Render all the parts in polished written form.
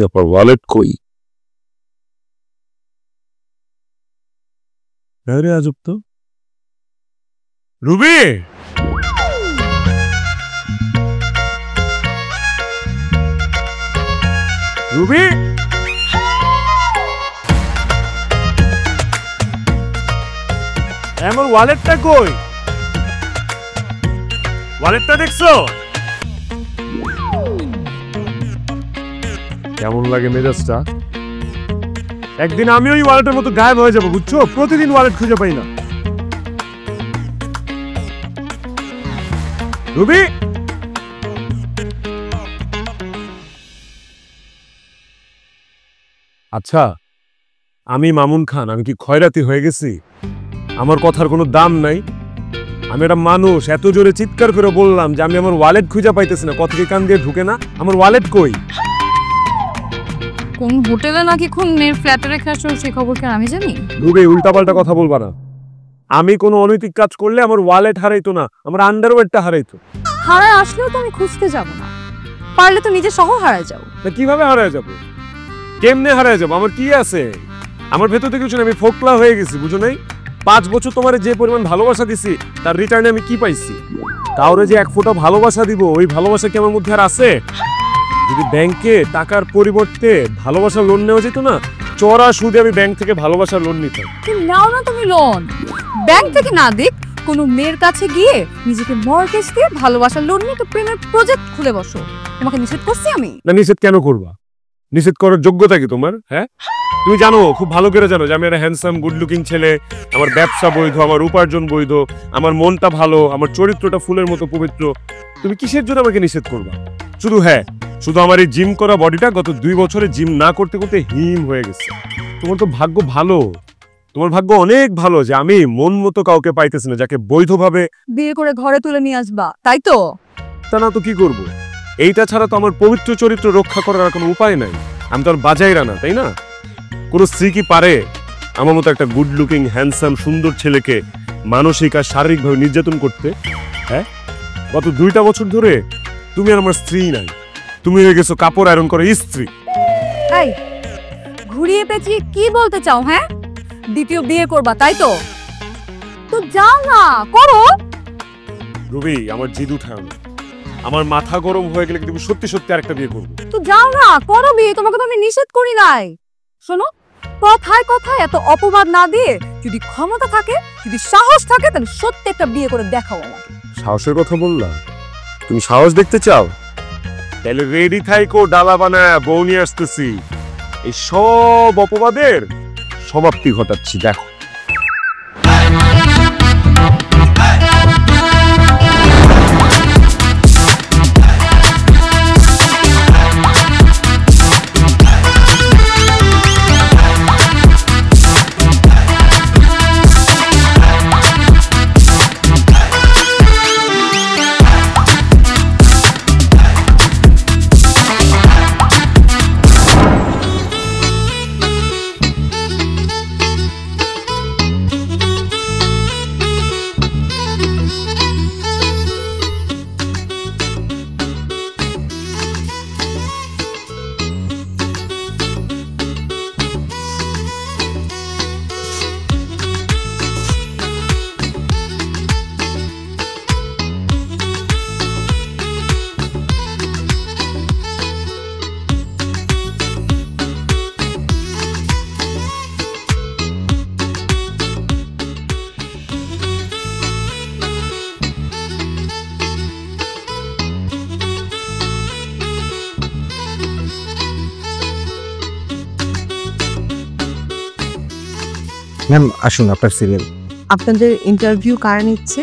ব্যাপার, ওয়ালেট কই? আরে আজব তো। রুবি, রুবি, আমার ওয়ালেটটা কই? ওয়ালেটটা দেখছো? কেমন লাগে মেজাজটা? একদিন আমি ওই ওয়ালেটের মতো গায়েব হয়ে যাবো, বুঝছো? প্রতিদিন ওয়ালেট খুঁজে পাই না। রুবি, আচ্ছা আমি মামুন খান, আমি কি খয়রাতি হয়ে গেছি? আমার কথার কোনো দাম নাই? আমি একটা মানুষ, এত জোরে চিৎকার করে বললাম যে আমি আমার ওয়ালেট খুঁজে পাইতেছি না, কথা কি কান দিয়ে ঢুকে না? আমার ওয়ালেট কই? কোন হোটেলে নাকি খুনের ফ্ল্যাটে রেখে আসো সেই খবর কি আমি জানি? রুবি, উল্টাপাল্টা কথা বলবা না। আমি কোনো অনৈতিক কাজ করলে আমার ওয়ালেট হারাইতো না, আমার আন্ডারওয়্যারটা হারাইতো। হারায় আসলেও তো আমি খুঁজতে যাব না, পারলে তো নিজে সহ হারায় যাও। তা কিভাবে হারায় যাবো? কেমনে হারায় যাবো? আমার কি আছে? আমার ভেতর থেকে কিছু না, আমি ফোকলা হয়ে গেছি, বুঝো নাই? 5 বছর তোমার যে পরিমাণ ভালোবাসা দিছি তার রিটার্নে আমি কি পাইছি? কাউরে যে 1 ফোঁটা ভালোবাসা দিব, ওই ভালোবাসা কি আমার মধ্যে আর আছে? যদি ব্যাংকে টাকার পরিবর্তে ভালোবাসা লোন নেওয়া যেত না, চড়া সুদে আমি ব্যাংক থেকে ভালোবাসার লোন নিতাম। নাও না তুমি লোন, ব্যাংক থেকে না দিক কোনো মেয়ের কাছে গিয়ে নিজেকে মর্টগেজ দিয়ে ভালোবাসার লোন নিয়ে তো প্রেমের প্রজেক্ট খুলে বসো। তোমাকে নিষেধ করছি আমি? না, নিষেধ কেন করবা? নিষেধ করার যোগ্যতা কি তোমার? হ্যাঁ, তুমি জানো, খুব ভালো করে জানো যে আমি একটা হ্যান্ডসাম গুড লুকিং ছেলে, আমার ব্যবসা বৈধ, আমার উপার্জন বৈধ, আমার মনটা ভালো, আমার চরিত্রটা ফুলের মতো পবিত্র। তুমি কিসের জন্য আমাকে নিষেধ করবা? শুধু আমার এই জিম করা বডিটা গত 2 বছরে জিম না করতে করতে হিম হয়ে গেছে। তোমার তো ভাগ্য ভালো, তোমার ভাগ্য অনেক ভালো যে আমি মন মতো কাউকে পাইতেছি না যাকে বৈধভাবে বিয়ে করে ঘরে তুলে নিয়ে আসবা, তাই তো? তা না তো কি করব? এইটা ছাড়া তো আমার পবিত্র চরিত্র রক্ষা করার আর কোনো উপায় নাই। আমি তো আর বাজাইরা না, তাই না? কোনো স্ত্রী কি পারে আমার মতো একটা গুড লুকিং হ্যান্ডসাম সুন্দর ছেলেকে মানসিক আর শারীরিকভাবে নির্যাতন করতে? হ্যাঁ, গত 2টা বছর ধরে তুমি আর আমার স্ত্রী নাই, তুমি হয়ে গেছো কাপড় আয়রন করে স্ত্রী। এই ঘুরিয়ে পেঁচিয়ে কি বলতে চাও? হ্যাঁ, দ্বিতীয় বিয়ে করবা, তাই তো? তো যাও না, করো। রুবি, আমার জিদ উঠাও না। আমার মাথা গরম হয়ে গেলে তুমি সত্যি সত্যি আরেকটা বিয়ে করবো। তো যাও না, করো বিয়ে, তোমাকে তো আমি নিষেধ করি নাই। শোনো, কথায় কথায় এত অপবাদ না দিয়ে যদি ক্ষমতা থাকে, যদি সাহস থাকে, তাহলে সত্যি একটা বিয়ে করে দেখাও আমাকে। সাহসের কথা বললা? তুমি সাহস দেখতে চাও? তাহলে রেডি থাইকো, ডালা বানায় বউ নিয়ে আসতেছি। এই সব অপবাদের সমাপ্তি ঘটাচ্ছি, দেখো। ম্যাম আসুন, আপনার সিরিয়াল। আপনাদের ইন্টারভিউ কারা নিচ্ছে?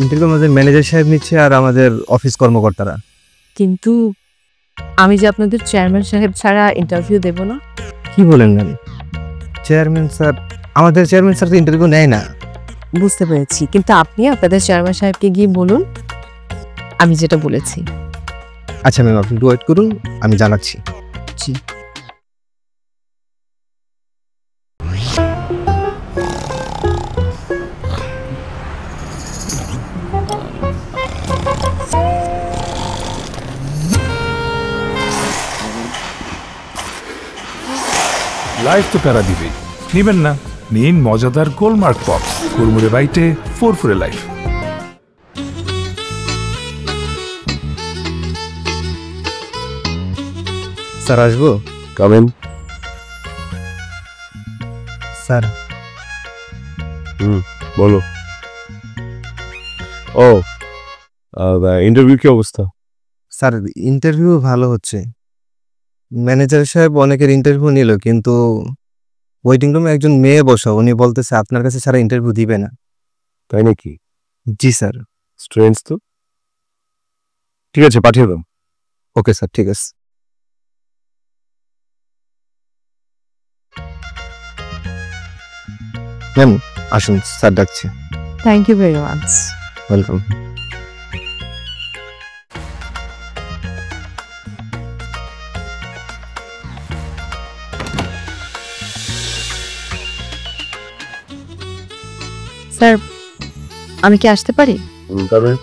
ইন্টারভিউ আমাদের ম্যানেজার সাহেব নিচ্ছে আর আমাদের অফিস কর্মকর্তারা। কিন্তু আমি যে আপনাদের চেয়ারম্যান সাহেব ছাড়া ইন্টারভিউ দেব না। কি বলেন ম্যাম? চেয়ারম্যান স্যার, আমাদের চেয়ারম্যান স্যার তো ইন্টারভিউ নেয় না। বুঝতে পেরেছি, কিন্তু আপনি আপনাদের চেয়ারম্যান সাহেবকে গিয়ে বলুন আমি যেটা বলেছি। আচ্ছা ম্যাম, আপনি ওয়েট করুন, আমি জানাচ্ছি। জি। লাইফ তো প্যারা দিবেই, নিবেন না? নিন মজাদার গোলমার্ক পপস, কুরমুরে বাইটে ফুরফুরে লাইফ। স্যার আসবো? কামেন। স্যার বলো। ও ইন্টারভিউ কি অবস্থা? স্যার ইন্টারভিউ ভালো হচ্ছে। ম্যানেজার সাহেব অনেকের ইন্টারভিউ নিল, কিন্তু ওয়েটিং রুমে একজন মেয়ে বসা, উনি বলতেছে আপনার কাছে সারা ইন্টারভিউ দিবে না। তাই নাকি? জি স্যার। স্ট্রেঞ্জ তো। ঠিক আছে, পাঠিয়ে দাও। ওকে স্যার, ঠিক আছে। ম্যাম আসুন, স্যার ডাকছে। Thank you very much. Welcome. Sir, আমি কি আসতে পারি? কামেন।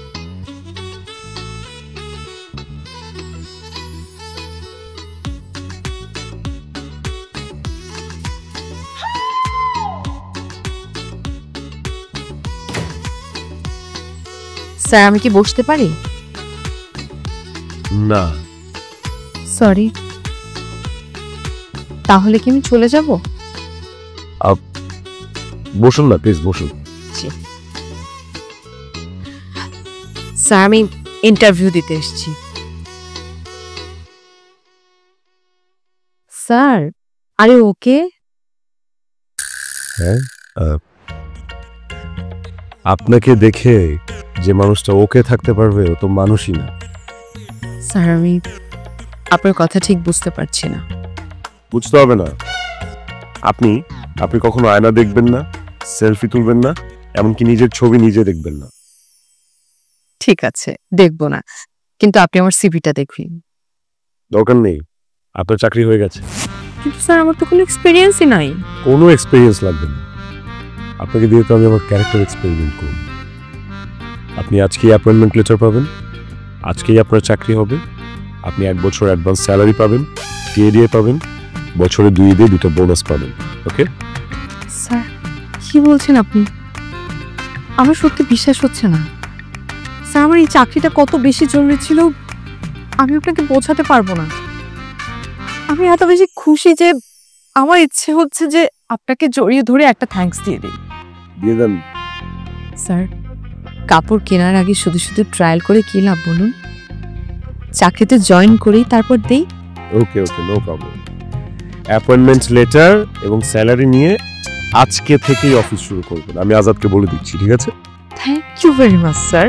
স্যার, আমি কি বসতে পারি? না। সরি। তাহলে কি আমি চলে যাব? বসুন না প্লিজ, বসুন। স্যার, আমি ইন্টারভিউ দিতে এসেছি। স্যার, আরে ওকে? হ্যাঁ, আপনাকে দেখে যে মানুষটা ওকে থাকতে পারবে ও তো মানুষই না। স্যার, আমি আপনার কথা ঠিক বুঝতে পারছি না। বুঝতে হবে না। আপনি আপনি কখনো আয়না দেখবেন না, সেলফি তুলবেন না, এমনকি নিজের ছবি নিজে দেখবেন না। ঠিক আছে, দেখব না, কিন্তু আপনি আমার সিভিটা দেখুন। দরকার নেই, আপনার চাকরি হয়ে গেছে। কিন্তু স্যার, আমার তো কোনো এক্সপিরিয়েন্সই নাই। কোনো এক্সপিরিয়েন্স লাগবে না, আপনাকে দিয়ে তো আমি আমার ক্যারেক্টার এক্সপেরিমেন্ট করব। আপনি আজকেই অ্যাপয়েন্টমেন্ট লেটার পাবেন, আজকেই আপনার চাকরি হবে। আপনি 1 বছর অ্যাডভান্স স্যালারি পাবেন, টিএডিএ পাবেন, বছরে 2 দিয়ে 2টা বোনাস পাবেন। ওকে? স্যার, কি বলছেন আপনি? আমার সত্যি বিশ্বাস হচ্ছে না। স্যার, আমার এই চাকরিটা কত বেশি জরুরি ছিল আমি আপনাকে বোঝাতে পারবো না। আমি এত বেশি খুশি যে আমার ইচ্ছে হচ্ছে যে আপনাকে জড়িয়ে ধরে একটা থ্যাঙ্কস দিয়ে দিই। দিয়ে দেন। স্যার, কাপড় কেনার আগে শুধু শুধু ট্রায়াল করে কি লাভ বলুন? চাকরিতে জয়েন করেই তারপর দেই। ওকে ওকে, নো প্রবলেম। অ্যাপয়েন্টমেন্ট লেটার এবং স্যালারি নিয়ে আজকে থেকেই অফিস শুরু করবেন, আমি আজাদকে বলে দিচ্ছি। ঠিক আছে? Thank you very much sir.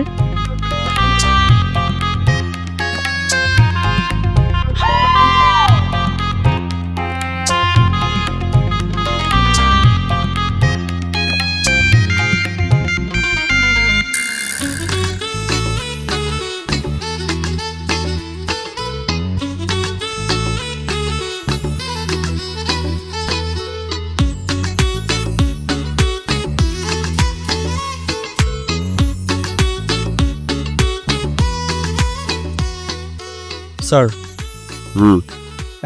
Sir,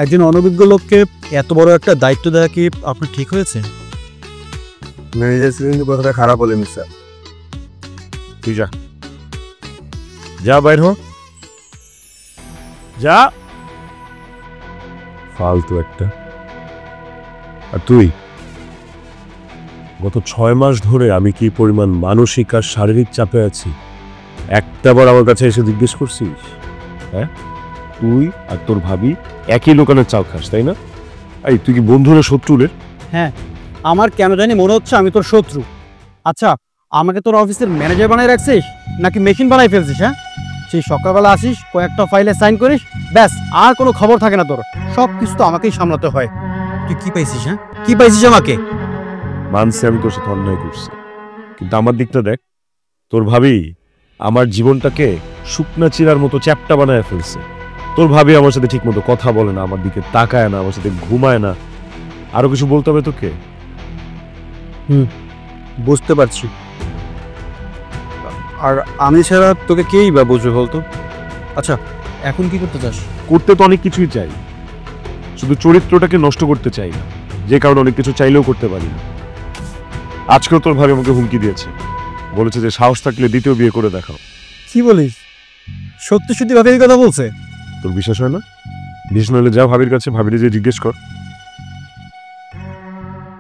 একজন অনভিজ্ঞ লোককে এত বড় একটা দায়িত্ব দেওয়া কি আপনার ঠিক হয়েছে? ম্যানেজার কিন্তু কথাটা খারাপ বলেনি স্যার। তুই যা, যা বাইর হ, যা। ফালতু একটা। আর তুই গত 6 মাস ধরে আমি কি পরিমাণ মানসিক আর শারীরিক চাপে আছি একটাবার আমার কাছে এসে জিজ্ঞেস করছিস? হ্যাঁ, তুই আর তোর ভাবি একই দোকানের চাল খাস, তাই না? এই তুই কি বন্ধু না শত্রু রে? হ্যাঁ, আমার কেন জানি মনে হচ্ছে আমি তোর শত্রু। আচ্ছা, আমাকে তোর অফিসের ম্যানেজার বানাই রাখছিস নাকি মেশিন বানাই ফেলছিস? হ্যাঁ, সেই সকালবেলা আসিস, কয়েকটা ফাইলে সাইন করিস, ব্যাস, আর কোনো খবর থাকে না তোর। সব কিছু তো আমাকেই সামলাতে হয়। তুই কি পাইছিস? হ্যাঁ, কি পাইছিস আমাকে? মানছি আমি তোর সাথে অন্যায় করছি, কিন্তু আমার দিকটা দেখ। তোর ভাবি আমার জীবনটাকে শুকনা চিরার মতো চ্যাপ্টা বানায় ফেলছে। তোর ভাবি আমার সাথে ঠিক মতো কথা বলে না, আমার দিকে তাকায় না, আমার সাথে ঘুমায় না। আরো কিছু বলতে হবে তোকে? বুঝতে পারছি। আর আমি ছাড়া তোকে কেই বা বুঝবে বলতো? আচ্ছা, এখন কি করতে চাস? করতে তো অনেক কিছুই চাই, শুধু চরিত্রটাকে নষ্ট করতে চাই না। যে কারণে অনেক কিছু চাইলেও করতে পারি না। আজকেও তোর ভাবি আমাকে হুমকি দিয়েছে, বলেছে যে সাহস থাকলে দ্বিতীয় বিয়ে করে দেখাও। কি বলিস? সত্যি সত্যি ভাবে এই কথা বলছে? তোর বিশ্বাস হয় না? বিশ্বাস না হলে যা ভাবির কাছে, ভাবিরে যে জিজ্ঞেস কর।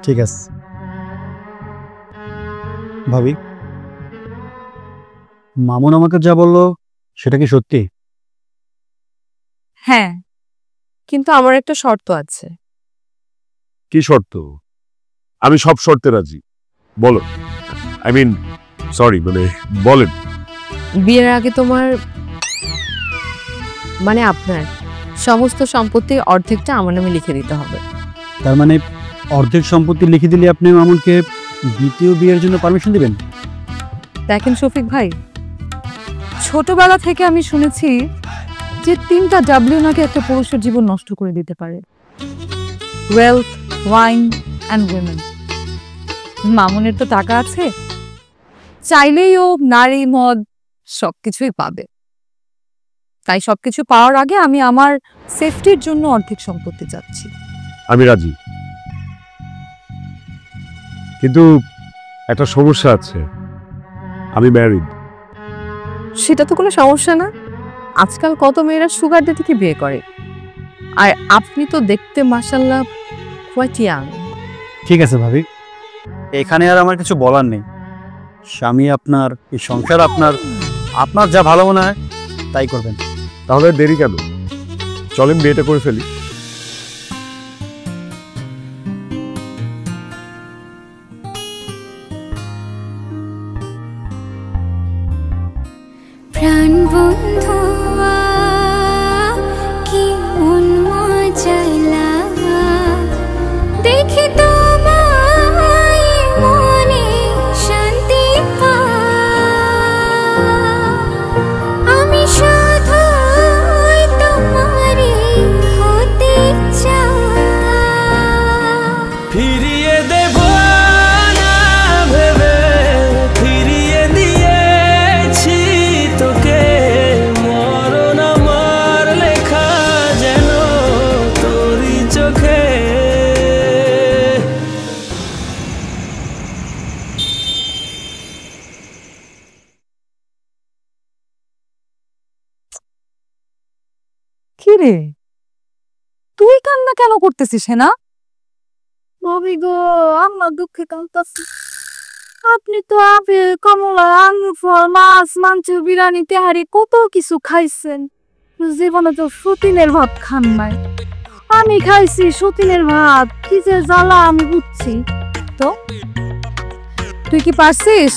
ঠিক আছে ভাবি, মামুন আমাকে যা বললো সেটা কি সত্যি? হ্যাঁ, কিন্তু আমার একটা শর্ত আছে। কি শর্ত? আমি সব শর্তে রাজি, বলো। আই মিন সরি, মানে বলেন। বিয়ের আগে তোমার মানে আপনার সমস্ত সম্পত্তির অর্ধেকটা আমার নামে লিখে দিতে হবে। তার মানে অর্ধেক সম্পত্তি লিখে দিলে আপনি মামুনকে দ্বিতীয় বিয়ের জন্য পারমিশন দিবেন? দেখেন শফিক ভাই, ছোটবেলা থেকে আমি শুনেছি যে 3টা ডাব্লিউ নাকি একটা পুরুষের জীবন নষ্ট করে দিতে পারে: ওয়েলথ, ওয়াইন অ্যান্ড উইমেন। মামুনের তো টাকা আছে, চাইলেই ও নারী, মদ সবকিছুই পাবে। তাই সবকিছু পাওয়ার আগে আমি আমার সেফটির জন্য অর্ধেক সম্পত্তি চাচ্ছি। আমি রাজি, কিন্তু একটা সমস্যা আছে, আমি ম্যারিড। সেটা তো কোনো সমস্যা না, আজকাল কত মেয়েরা সুগার ডেডিকে বিয়ে করে। আর আপনি তো দেখতে মাশাআল্লাহ কোয়াইট ইয়াং। ঠিক আছে ভাবি, এখানে আর আমার কিছু বলার নেই। স্বামী আপনার, এই সংসার আপনার, আপনার যা ভালো মনে হয় তাই করবেন। তাহলে দেরি কেন? চলেন বিয়েটা করে ফেলি। প্রাণ বন্ধু কি মন মজালা দেখি তোমায় মনে শান্তি আমি শুধুই তোমারই হতে চাই। ফিরিয়ে দেব না ভেবে ফিরিয়ে দিয়েছি তোকে, মরণ আমার লেখা যেন তোরই চোখে। কি রে, তুই কান্না কেন করতেছিস? না ভাবি গো, আমার দুঃখে কাঁদতাছি। আপনি তো আপেল, কমলা, আঙুর ফল, মাছ, মাংস, বিরিয়ানি, তেহারি কত কিছু খাইছেন, জীবনে তো সতীনের ভাত খান নাই। আমি খাইছি সতীনের ভাত, কি যে জ্বালা আমি বুঝছি। তো তুই কি পারছিস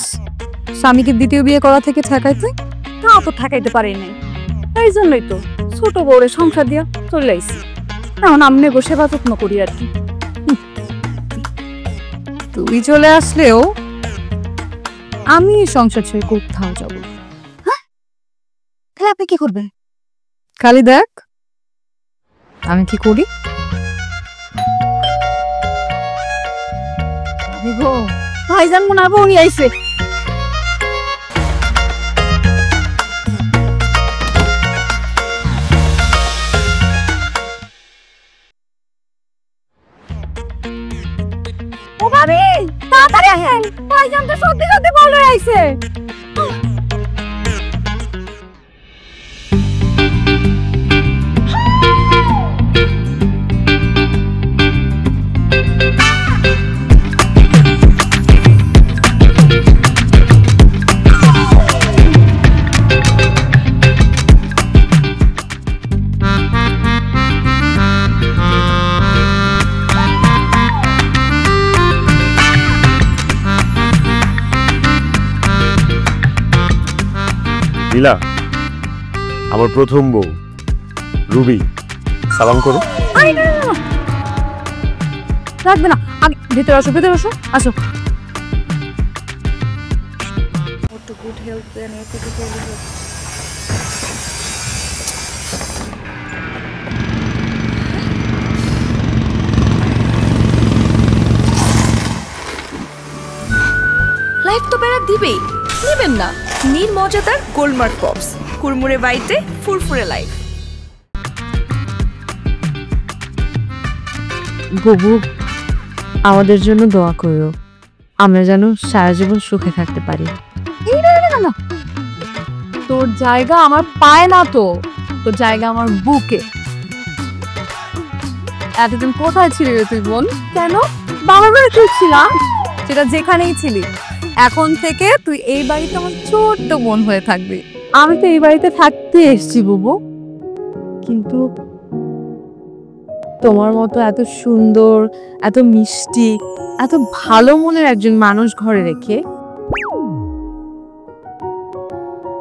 স্বামীকে দ্বিতীয় বিয়ে করা থেকে ঠেকাইতে? তা তো ঠেকাইতে পারি নাই, এই জন্যই তো ছোট বউরে সংসার দিয়া চলে আইছি। এখন আমনে গো সেবা যত্ন করি আর কি। তুই চলে আসলেও আমি এই সংসার ছেড়ে কোথাও যাব। তাহলে আপনি কি করবেন? খালি দেখ আমি কি করি। ভাবি গো, ভাইজান মনে হয় বউনি আইছে। ও ভাবি, তাড়াতাড়ি আসেন, ভাইজান তো সত্যি সত্যি বলে আইছে। নীলা, আমার প্রথম বউ রুবি, সালাম করো। লাগবে না, আগে ভেতরে আসো, ভেতরে আসো, আসো। লাইফ তো বেড়া দিবেই, নেবেন না? নীল মজাদার গোলমার্ক পপস, কুরমুরে বাইটে ফুরফুরে লাইফ। বুবু আমাদের জন্য দোয়া করো, আমরা যেন সারা জীবন সুখে থাকতে পারি। তোর জায়গা আমার পায় না, তো তোর জায়গা আমার বুকে। এতদিন কোথায় ছিলি রে তুই বোন? কেন? বাবার বাড়িতে ছিলাম, সেটা যেখানেই ছিলি। এখন থেকে তুই এই বাড়িতে আমার ছোট্ট বোন হয়ে থাকবি। আমি তো এই বাড়িতে থাকতে এসেছি বুবু, কিন্তু তোমার মতো এত সুন্দর, এত মিষ্টি, এত ভালো মনের একজন মানুষ ঘরে রেখে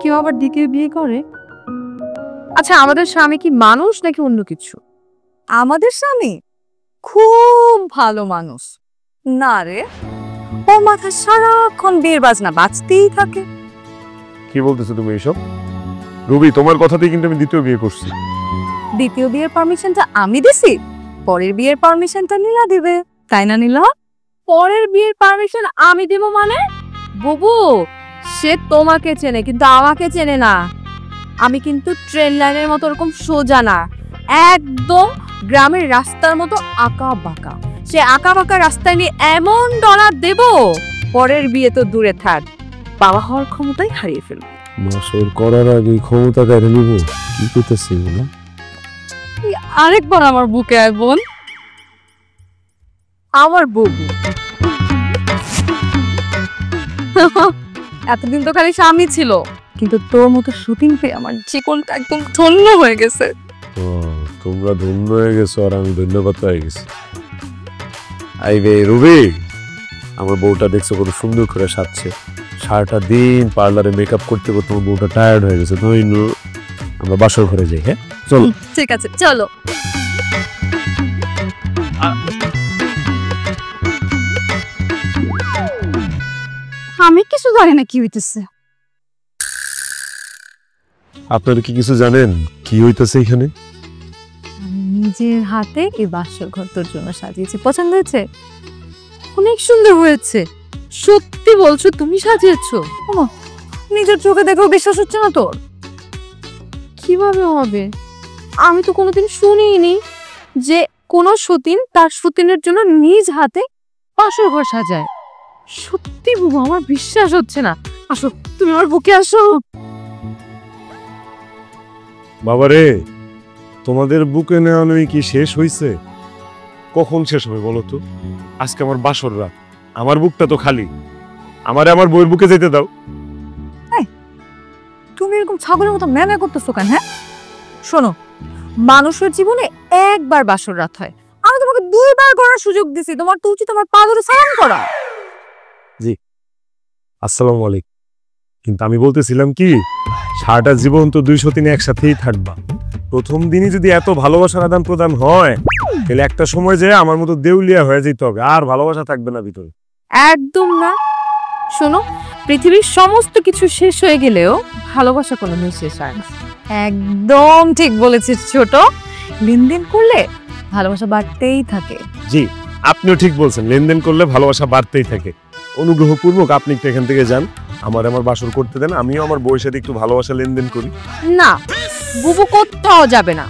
কেউ আবার দ্বিতীয় বিয়ে করে? আচ্ছা, আমাদের স্বামী কি মানুষ নাকি অন্য কিছু? আমাদের স্বামী খুব ভালো মানুষ না রে, ও মাথা সারাক্ষণ বিয়ের বাজনা বাজতেই থাকে। কি বলতেছো তুমি এইসব? রুবি, তোমার কথাতেই কিন্তু আমি দ্বিতীয় বিয়ে করছি। দ্বিতীয় বিয়ের পারমিশনটা আমি দিছি, পরের বিয়ের পারমিশনটা নীলা দিবে, তাই না নীলা? পরের বিয়ের পারমিশন আমি দিব মানে? বুবু, সে তোমাকে চেনে কিন্তু আমাকে চেনে না। আমি কিন্তু ট্রেন লাইনের মতো ওরকম সোজা না, একদম গ্রামের রাস্তার মতো আঁকা বাঁকা। সে আঁকা বাঁকা রাস্তায় নিয়ে এমন ডলার দেব, পরের বিয়ে তো দূরে থাক, বাবা হওয়ার ক্ষমতাই হারিয়ে ফেলবে। মাসর করার আগে ক্ষমতা কেড়ে নিব? কি করতেছি না? আরেকবার আমার বুকে আয় বোন, আমার বুবু। এতদিন তো খালি স্বামী ছিল, কিন্তু তোর মতো শুটিং পেয়ে আমার জীবনটা একদম ধন্য হয়ে গেছে। তোমরা ধন্য হয়ে গেছো আর আমি ধন্যবাদ হয়ে গেছি। আইবে রুবি, আমার বউটা দেখছো কত সুন্দর করে সাজছে, সারাটা দিন পার্লারে মেকআপ করতে করতে আমার বউটা টায়ার্ড হয়ে গেছে। তো আমরা বাসর ঘরে যাই। হ্যাঁ চলো। ঠিক আছে চলো। আমি কিছু জানি না কি হইতেছে। আপনারা কি কিছু জানেন কি হইতেছে এখানে? নিজের হাতে এই বাসর ঘর তোর জন্য সাজিয়েছি, পছন্দ হয়েছে? অনেক সুন্দর হয়েছে। সত্যি বলছো তুমি সাজিয়েছো? নিজের চোখে দেখেও বিশ্বাস হচ্ছে না তোর? কিভাবে হবে? আমি তো কোনোদিন শুনিনি যে কোনো সতীন তার সতীনের জন্য নিজ হাতে বাসর ঘর সাজায়। সত্যি বুবু, আমার বিশ্বাস হচ্ছে না। আসো, তুমি আমার বুকে আসো। বাবারে, তোমাদের বুকে নেওয়ানো কি শেষ হইছে? কখন শেষ হবে বলো তো? আজকে আমার বাসর রাত, আমার বুকটা তো খালি। আমারে আমার বউয়ের বুকে যেতে দাও। তুমি এরকম ছাগলের মতো ম্যানে করতেছো কেন? হ্যাঁ শোনো, মানুষের জীবনে একবার বাসর রাত হয়, আমি তোমাকে দুইবার করার সুযোগ দিছি, তোমার তো উচিত আমার পা ধরে সালাম করা। জি, আসসালামু আলাইকুম। কিন্তু আমি বলতেছিলাম কি, সারাটা জীবন তো 200 দিন একসাথেই থাকবা। প্রথম দিনই যদি এত ভালোবাসার আদান প্রদান হয়, তাহলে একটা সময় যে আমার মতো দেউলিয়া হয়ে যেতে হবে, আর ভালোবাসা থাকবে না ভিতরে। একদম না। শোনো, পৃথিবীর সমস্ত কিছু শেষ হয়ে গেলেও ভালোবাসা কোনোদিন শেষ হয় না। একদম ঠিক বলেছিস ছোট, লেনদেন করলে ভালোবাসা বাড়তেই থাকে। জি, আপনিও ঠিক বলছেন, লেনদেন করলে ভালোবাসা বাড়তেই থাকে। অনুগ্রহপূর্বক আপনি একটু এখান থেকে যান, আমার বাসর করতে দেন, আমিও আমার বউয়ের সাথে একটু ভালোবাসা লেনদেন করি। না, বুবু কোথাও যাবে না।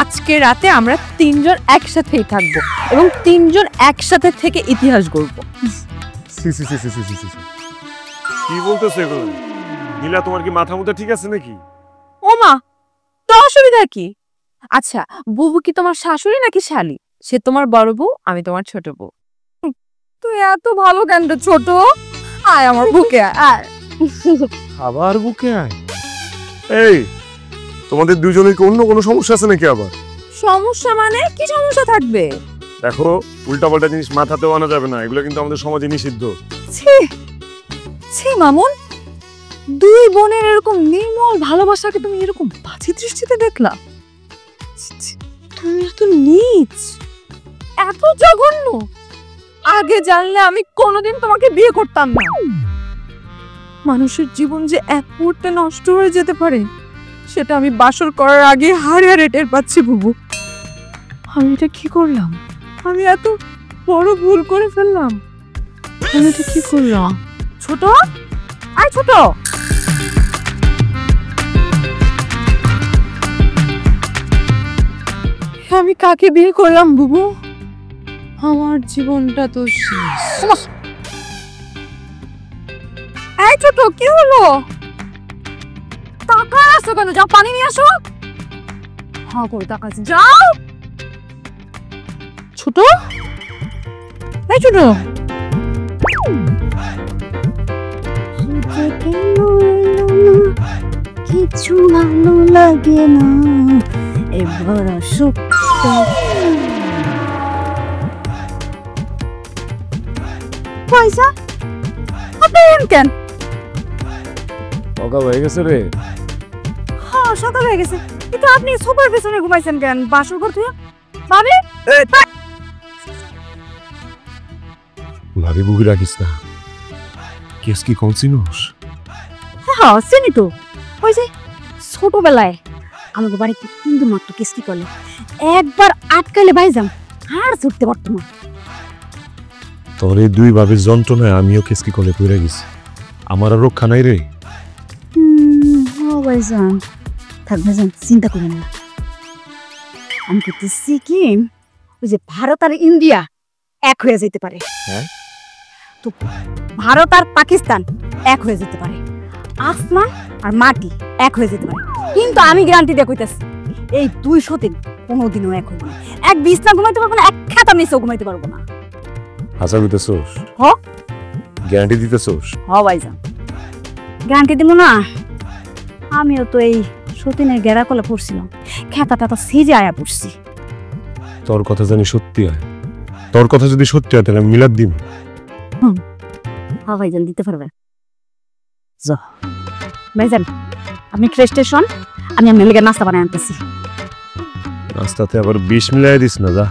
আজকে রাতে আমরা 3 জন একসাথেই থাকবো এবং 3 জন একসাথে থেকে ইতিহাস গড়বো। কি বলতেছো এগুলো? নীলা, তোমার কি মাথা মুথা ঠিক আছে নাকি? ও মা, তো অসুবিধা কি? আচ্ছা, বুবু কি তোমার শাশুড়ি নাকি শালি? সে তোমার বড় বউ, আমি তোমার ছোট বউ। তুই এত ভালো কেন রে ছোট? আয় আমার বুকে আয়। আবার বুকে আয়। এই, তোমাদের দুজনের কি অন্য কোনো সমস্যা আছে নাকি? আবার সমস্যা মানে কি সমস্যা থাকবে? দেখো, উল্টাপাল্টা জিনিস মাথাতেও আনা যাবে না, এগুলো কিন্তু আমাদের সমাজে নিষিদ্ধ। ছি ছি মামুন, দুই বোনের এরকম নির্মল ভালোবাসাকে তুমি এরকম বাজে দৃষ্টিতে দেখলা? তুমি এত নীচ, এত জঘন্য। আগে জানলে আমি কোনোদিন তোমাকে বিয়ে করতাম না। মানুষের জীবন যে এক মুহূর্তে নষ্ট হয়ে যেতে পারে, সেটা আমি বাসর করার আগে হাড়ে হাড়ে টের পাচ্ছি বুবু। আমি এটা কি করলাম? আমি এত বড় ভুল করে ফেললাম। আমি এটা কি করলাম? ছোট, আয় ছোট। আমি কাকে বিয়ে করলাম বুবু? আমার জীবনটা তো শেষ। এই ছোট, কি হলো? টাকা আসো কেন? যাও পানি নিয়ে আসো। হ্যাঁ করে টাকা আছে, যাও। ছোট, এই ছোট, কিছু ভালো লাগে না এবার সুখ। পয়সা আপনি কেন? সকাল হয়ে গেছে রে। হ্যাঁ সকাল হয়ে গেছে, কিন্তু আপনি সোফার পেছনে ঘুমাইছেন কেন? বাসর ঘর থেকে ভাবি ভাবি বুকি রাখিস না। কেস কি কনসিনোস? হ্যাঁ চিনি তো। ওই যে ছোটবেলায় আমাকে বাড়িতে কিন্তু মাত্র কিস্তি করলে একবার আটকাইলে ভাইজাম আর ছুটতে পারতো না। তোর এই দুই ভাবির যন্ত্রণায় আমিও কেসকি কলে পড়ে গেছি। আমার আর রক্ষা নাই রে। ভাইজান থাক ভাইজান, চিন্তা করেন না। আমি করতেছি কি, ওই যে ভারত আর ইন্ডিয়া এক হয়ে যেতে পারে। হ্যাঁ? তো ভারত আর পাকিস্তান এক হয়ে যেতে পারে, আসমান আর মাটি এক হয়ে যেতে পারে, কিন্তু আমি গ্যারান্টি দিয়ে কইতাছি এই 200 দিন কোনোদিনও এক হবে না। এক বিছনা ঘুমাইতে পারবো না, এক খাতা নিচেও ঘুমাইতে পারবো না। হাসা দিতেছোস? হ গ্যারান্টি দিতেছোস? হ ভাইজান, গ্যারান্টি দিব না। আমিও তো এই সতীনের গেরা কলে পড়ছিলাম, খেতাটা তো সিজে আয়া পড়ছি। তোর কথা জানি সত্যি হয়, তোর কথা যদি সত্যি হয় তাহলে আমি মিলাদ দিম। হ্যাঁ ভাইজান দিতে পারবে। ভাইজান আপনি স্টেশন, আমি আপনার লেগে নাস্তা বানাই আনতেছি। নাস্তাতে আবার বিষ মিলাই দিস না যা।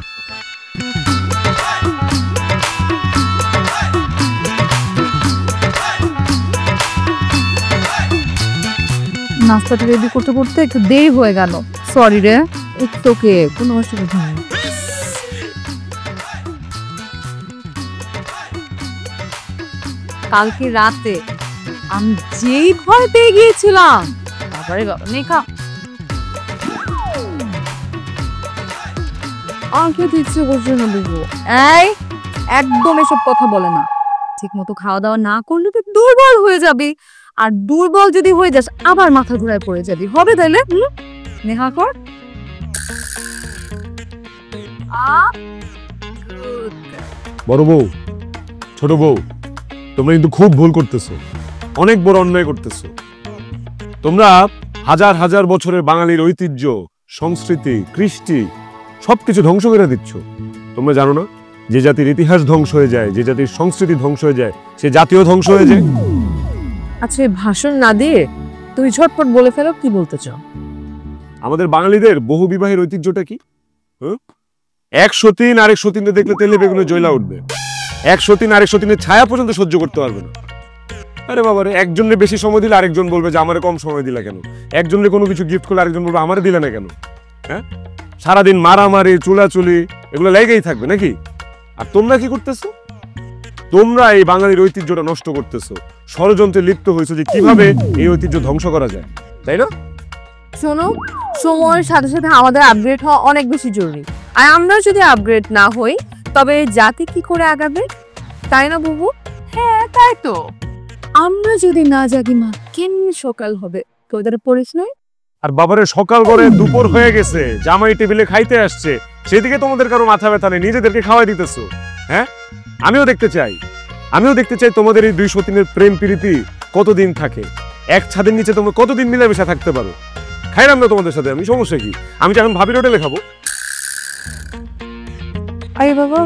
নাস্তাটা রেডি করতে করতে একটু দেরি হয়ে গেল, সরি রে। একটু ওকে, কোনো অসুবিধা নেই। কালকে রাতে আমি যেই ভয় পেয়ে গিয়েছিলাম, তারপরে নেখা আর খেতে ইচ্ছে করছে না বুঝবো। এই একদম এসব কথা বলে না। ঠিক মতো খাওয়া দাওয়া না করলে তুই দুর্বল হয়ে যাবি, আর দুর্বল যদি হয়ে যাস আবার মাথা ঘুরায় পড়ে যাবি। হবে তাইলে? নেহা কর। বড় বউ, ছোট বউ, তোমরা কিন্তু খুব ভুল করতেছো, অনেক বড় অন্যায় করতেছো। তোমরা হাজার হাজার বছরের বাঙালির ঐতিহ্য, সংস্কৃতি, কৃষ্টি সবকিছু ধ্বংস করে দিচ্ছ। তোমরা জানো না, যে জাতির ইতিহাস ধ্বংস হয়ে যায়, যে জাতির সংস্কৃতি ধ্বংস হয়ে যায়, সে জাতীয় ধ্বংস হয়ে যায়। আচ্ছা ভাষণ না দিয়ে তুমি ঝটপট বলে ফেলো, কি বলতে চাও? আমাদের বাঙালিদের বহু বিবাহের ঐতিহ্যটা কি? এক সতীন আরেক সতীনকে দেখলে তেলে বেগুনে জ্বলা উঠবে, এক সতীন আরেক সতীনের ছায়া পর্যন্ত সহ্য করতে পারবে না। আরে বাবা রে, একজনের বেশি সময় দিলে আরেকজন বলবে যে আমারে কম সময় দিলা কেন, একজনের কোনো কিছু গিফট করলে আরেকজন বলবে আমারে দিলে না কেন। হ্যাঁ, সারাদিন মারামারি চুলাচুলি এগুলো লেগেই থাকবে নাকি? আর তোমরা কি করতেছো? তোমরা এই বাঙালির ঐতিহ্যটা নষ্ট করতেছো, ষড়যন্ত্রে লিপ্ত হয়েছো যে কিভাবে এই ঐতিহ্য ধ্বংস করা যায়, তাই না? শোনো, সময়ের সাথে সাথে আমাদের আপগ্রেড হওয়া অনেক বেশি জরুরি। আর আমরা যদি আপগ্রেড না হই তবে জাতি কি করে আগাবে, তাই না বুবু? হ্যাঁ তাই তো। আমরা যদি না জাগি মা, কেমনি সকাল হবে? তোদের পড়িস নয়? আর বাবারে, সকাল করে দুপুর হয়ে গেছে, জামাই টেবিলে খাইতে আসছে, সেদিকে তোমাদের কারো মাথা ব্যথা নেই, নিজেদেরকে খাওয়াই দিতেছো। হ্যাঁ, আমিও দেখতে চাই তোমাদের এই 200 দিনের প্রেম প্রীতি কতদিন থাকে, এক ছাদের নিচে তোমরা কতদিন মিলেমিশে থাকতে পারো। খাইলাম না তোমাদের সাথে আমি, সমস্যা কি? আমি তো এখন ভাবির হোটেলে খাবো। আরে বাবা,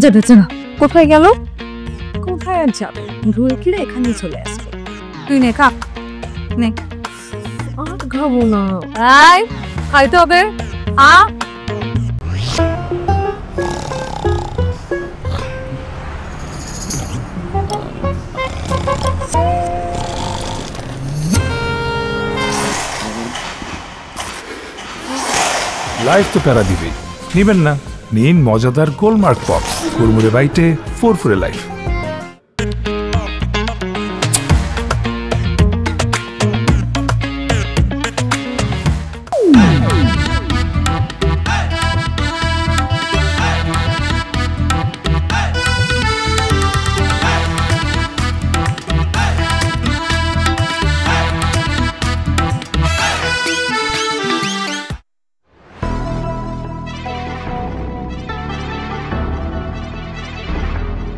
যাচ্ছে না, কোথায় গেল? কোথায় আর যাবে? ঘুরে ফিরে এখানেই চলে আসবে। তুই নে খা, নে। আর খাবো না, খাইতে হবে। লাইফ তো প্যারা দিবেই, নিবেন না? নিন মজাদার গোলমার্ক পপস, কুরমুরে বাইটে ফুরফুরে লাইফ।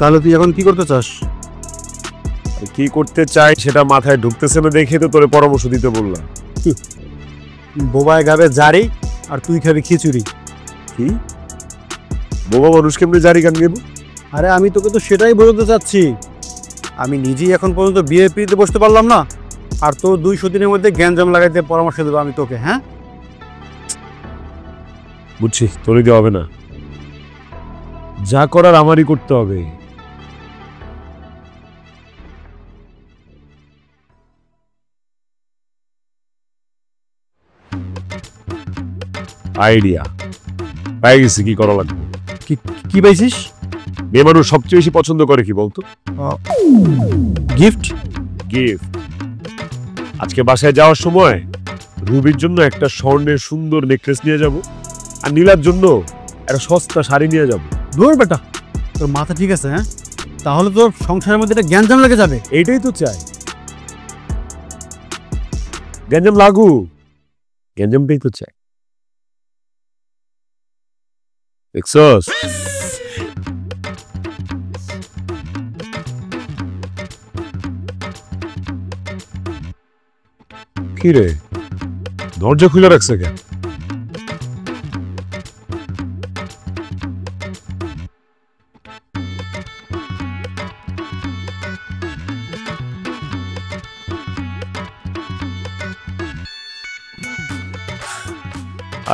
তাহলে তুই এখন কি করতে চাস? কি করতে চাই সেটা মাথায় ঢুকতেছে না দেখে তো তোরে পরামর্শ দিতে বললাম। বোবায় গাবে জারি আর তুই খাবি খিচুড়ি। কি বোবা মানুষ কেমনি জারি গান গেব? আরে আমি তোকে তো সেটাই বলতে চাচ্ছি, আমি নিজেই এখন পর্যন্ত বিএপিতে বসতে পারলাম না, আর তোর 200 দিনের মধ্যে গ্যাঞ্জাম লাগাইতে পরামর্শ দেবো আমি তোকে। হ্যাঁ বুঝছি, তোরে দিয়ে হবে না, যা করার আমারই করতে হবে। আইডিয়া পাই গেছি, কি করা লাগবে। কি পাইছিস? মেয়ে মানুষ সবচেয়ে বেশি পছন্দ করে কি বলতো? গিফট। গিফট। আজকে বাসায় যাওয়ার সময় রুবির জন্য একটা স্বর্ণের সুন্দর নেকলেস নিয়ে যাব, আর নীলার জন্য একটা সস্তা শাড়ি নিয়ে যাব। দূর বেটা, তোর মাথা ঠিক আছে? হ্যাঁ, তাহলে তোর সংসারের মধ্যে একটা গ্যাঞ্জাম লেগে যাবে। এইটাই তো চাই, গ্যাঞ্জাম লাগু, গ্যাঞ্জামটাই তো চাই। দেখছস? কি রে, দরজা খুলে রাখছে কেন?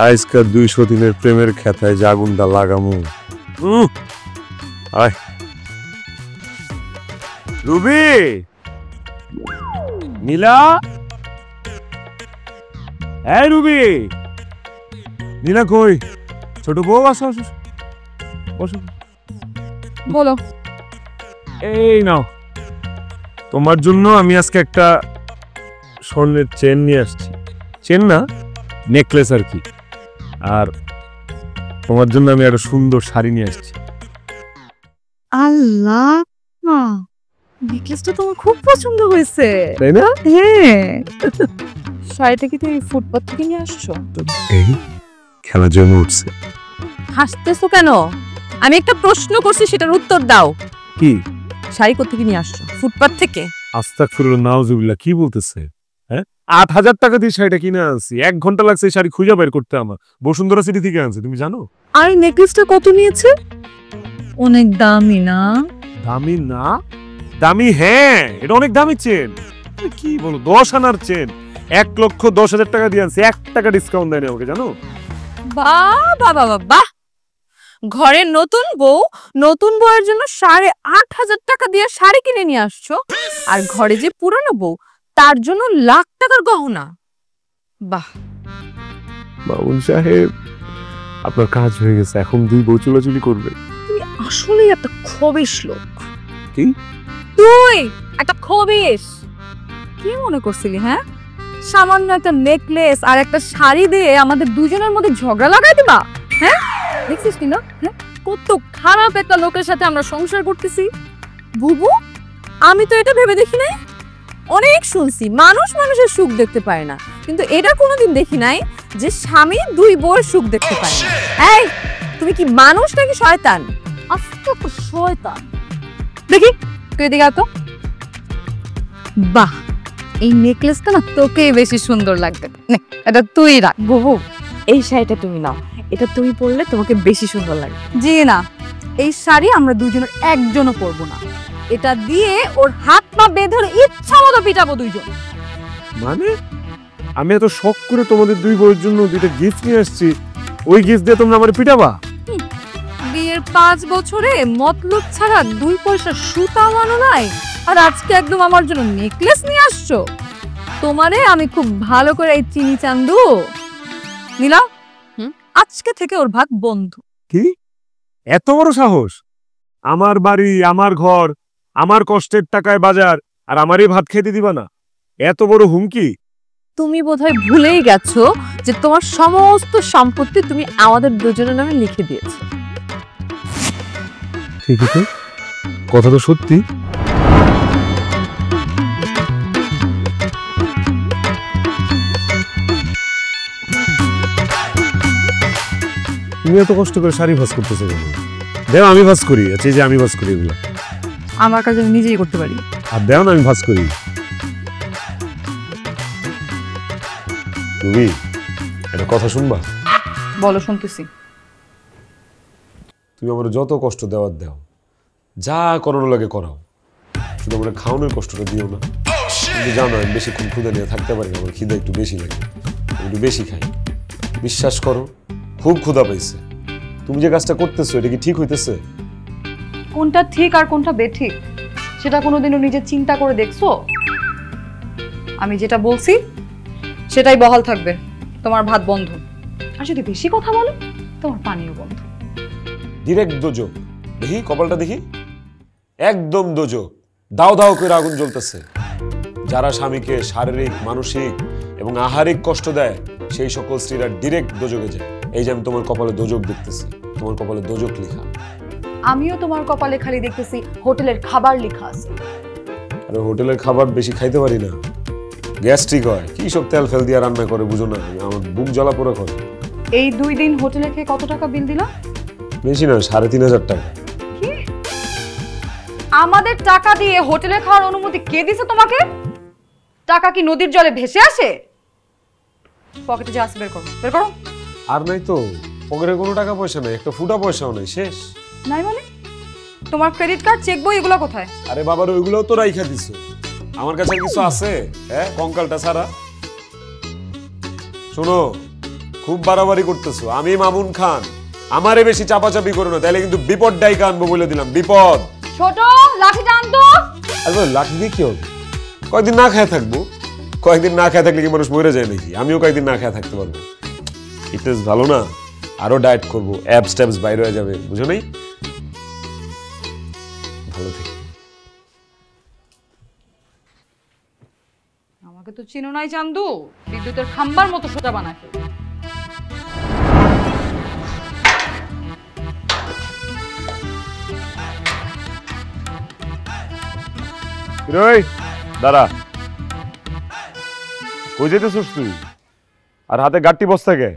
আজকাল 200 দিনের প্রেমের খেতায় জাগুনটা লাগামু। আয় রুবি, নীলা, এই রুবি, নীলা কই? ছোট বউ, আসো আসো বসো। বলো। এই নাও, তোমার জন্য আমি আজকে একটা স্বর্ণের চেন নিয়ে আসছি। চেন না, নেকলেস আর কি। আর তোমার জন্য আমি একটা সুন্দর শাড়ি নিয়ে আসছি। আল্লাহ, নেকলেসটা তোমার খুব পছন্দ হয়েছে, তাই না? হ্যাঁ। শাড়িটা কি তুমি ফুটপাথ থেকে নিয়ে আসছো? এই খেলার জন্য উঠছে। হাসতেছো কেন? আমি একটা প্রশ্ন করছি, সেটার উত্তর দাও। কি? শাড়ি কোত্থেকে নিয়ে আসছো? ফুটপাথ থেকে? আস্তাগফিরুল্লাহ, নাউজুবিল্লাহ, কি বলতেছে? হ্যাঁ, 8000 টাকা দিয়ে শাড়িটা কিনে আনছি, 1 ঘন্টা লাগছে এই শাড়ি খুঁজে বের করতে। আমার বসুন্ধরা সিটি থেকে আনছি, তুমি জানো? আর নেকলেসটা কত নিয়েছে? অনেক দামি না? দামি না? দামি, হ্যাঁ, এটা অনেক দামি চেন। কি বলো, 10 আনার চেন, 1,10,000 টাকা দিয়ে আনছি, 1 টাকা ডিসকাউন্ট দেয়নি আমাকে, জানো? বাহ বাহ বাহ বাহ, ঘরের নতুন বউ, নতুন বউয়ের জন্য 8,500 টাকা দিয়ে শাড়ি কিনে নিয়ে আসছো, আর ঘরে যে পুরনো বউ তার জন্য লাখ টাকার গহনা। বাহ মামুন সাহেব, আপনার কাজ হয়ে গেছে, এখন 2 বউ চুলাচুলি করবে। তুমি আসলেই একটা খবিশ লোক। কি? তুই একটা খবিশ। কি মনে করছিলি? হ্যাঁ, সামান্য একটা নেকলেস আর একটা শাড়ি দিয়ে আমাদের দুজনের মধ্যে ঝগড়া লাগাই দিবা? হ্যাঁ, দেখছিস কি না? হ্যাঁ, কত খারাপ একটা লোকের সাথে আমরা সংসার করতেছি। বুবু, আমি তো এটা ভেবে দেখি নাই। অনেক শুনছি মানুষ মানুষের সুখ দেখতে পায় না, কিন্তু এটা কোনোদিন দেখি নাই যে স্বামী 2 বউয়ের সুখ দেখতে পায় না। এই, তুমি কি মানুষ নাকি শয়তান? আস্ত শয়তান। দেখি তুই এদিকে আয় তো। বাহ, এই নেকলেসটা না তোকে বেশি সুন্দর লাগবে। নে, এটা তুই রাখ। বুবু, এই শাড়িটা তুমি নাও, এটা তুমি পরলে তোমাকে বেশি সুন্দর লাগবে। জি না, এই শাড়ি আমরা দুজনের একজনও পরবো না। এটা দিয়ে ওর হাত পা বেঁধে ইচ্ছা মতো পিটাবো দুইজন। মানে আমি এত শখ করে তোমাদের 2 বউয়ের জন্য 2টা গিফট নিয়ে আসছি, ওই গিফট দিয়ে তোমরা আমার পিটাবা? বিয়ের 5 বছরে মতলব ছাড়া 2 পয়সা সুতা মানো নাই, আর আজকে একদম আমার জন্য নেকলেস নিয়ে আসছো? তোমারে আমি খুব ভালো করে এই চিনি চান্দু। নীলা, আজকে থেকে ওর ভাগ বন্ধ। কি? এত বড় সাহস? আমার বাড়ি, আমার ঘর, আমার কষ্টের টাকায় বাজার, আর আমারই ভাত খেতে দিবা না? এত বড় হুমকি? তুমি বোধহয় ভুলেই গেছো যে তোমার সমস্ত সম্পত্তি তুমি আমাদের দুজনের নামে লিখে দিয়েছো। ঠিক আছে, কথা তো সত্যি। তুমি এত কষ্ট করে শাড়ি ভাঁজ করতেছো কেন? দেও আমি ভাঁজ করি। আচ্ছা, এই যে আমি ভাঁজ করি এগুলা। আমার কাজ আমি নিজেই করতে পারি। আর দেও না, আমি ভাজ করি। তুমি একটা কথা শুনবা? বলো, শুনতেছি। তুমি আমার যত কষ্ট দেওয়ার দাও, যা করানো লাগে করাও, শুধু আমার খাওয়ানোর কষ্টটা দিও না। কিন্তু জানো আমি বেশিক্ষণ ক্ষুদা নিয়ে থাকতে পারি না, আমার খিদা একটু বেশি লাগে, আমি একটু বেশি খাই। বিশ্বাস করো, খুব ক্ষুধা পাইছে। তুমি যে কাজটা করতেছো এটা কি ঠিক হইতেছে? কোনটা ঠিক আর কোনটা বেঠিক সেটা কোনোদিনও নিজে চিন্তা করে দেখছো? আমি যেটা বলছি সেটাই বহাল থাকবে। তোমার ভাত বন্ধ, আর যদি বেশি কথা বলো তোমার পানিও বন্ধ। ডিরেক্ট দোজক। দেখি কপালটা দেখি, একদম দোজক, দাও দাও করে আগুন জ্বলতেছে। যারা স্বামীকে শারীরিক, মানসিক এবং আহারিক কষ্ট দেয় সেই সকল স্ত্রীরা ডিরেক্ট দোজকে যায়। এই যে আমি তোমার কপালে দোজক দেখতেছি, তোমার কপালে দোজক লেখা। আমিও তোমার কপালে খালি দেখতেছি হোটেলের খাবার লেখা আছে। আরে হোটেলের খাবার বেশি খাইতে পারি না, গ্যাস্ট্রিক হয়। কি সব তেল ফেল দিয়ে রান্না করে বুঝো না, আমার বুক জ্বালা পোড়া করে। এই 2 দিন হোটেলে খেয়ে কত টাকা বিল দিলা? বেশি না, 3,500 টাকা। কি? আমাদের টাকা দিয়ে হোটেলে খাওয়ার অনুমতি কে দিছে তোমাকে? টাকা কি নদীর জলে ভেসে আসে? পকেটে যা আছে বের করো, বের করো। আর নাই তো, পকেটে কোনো টাকা পয়সা নাই, একটা ফুটা পয়সাও নাই, শেষ। নাই মানে? তোমার ক্রেডিট কার্ড, চেক বই এগুলো কোথায়? আরে বাবার ওইগুলোও তো রাইখা দিছো, আমার কাছে কিছু আছে? হ্যাঁ, কঙ্কালটা ছাড়া। শোনো, খুব বাড়াবাড়ি করতেছো। আমি মামুন খান, আমারে বেশি চাপাচাপি করো না, তাহলে কিন্তু বিপদ ডাইকা আনবো বলে দিলাম, বিপদ। ছোট লাঠিটা আনতো। আরে লাঠি দিয়ে কি হবে? কয়েকদিন না খেয়ে থাকবো। কয়েকদিন না খেয়ে থাকলে কি মানুষ মরে যায় নাকি? আমিও কয়েকদিন না খেয়ে থাকতে পারবো। ফিটনেস ভালো না, আরো ডায়েট করবো, অ্যাবস ট্যাবস বাইরে হয়ে যাবে, বুঝো নাই? ভালো থেকে। আমাকে তো চিনো নাই চান্দু, বিদ্যুতের খাম্বার মতো সোজা বানায়। দাঁড়া, কই যেতেছিস তুই? আর হাতে গাট্টি বস্তা কে?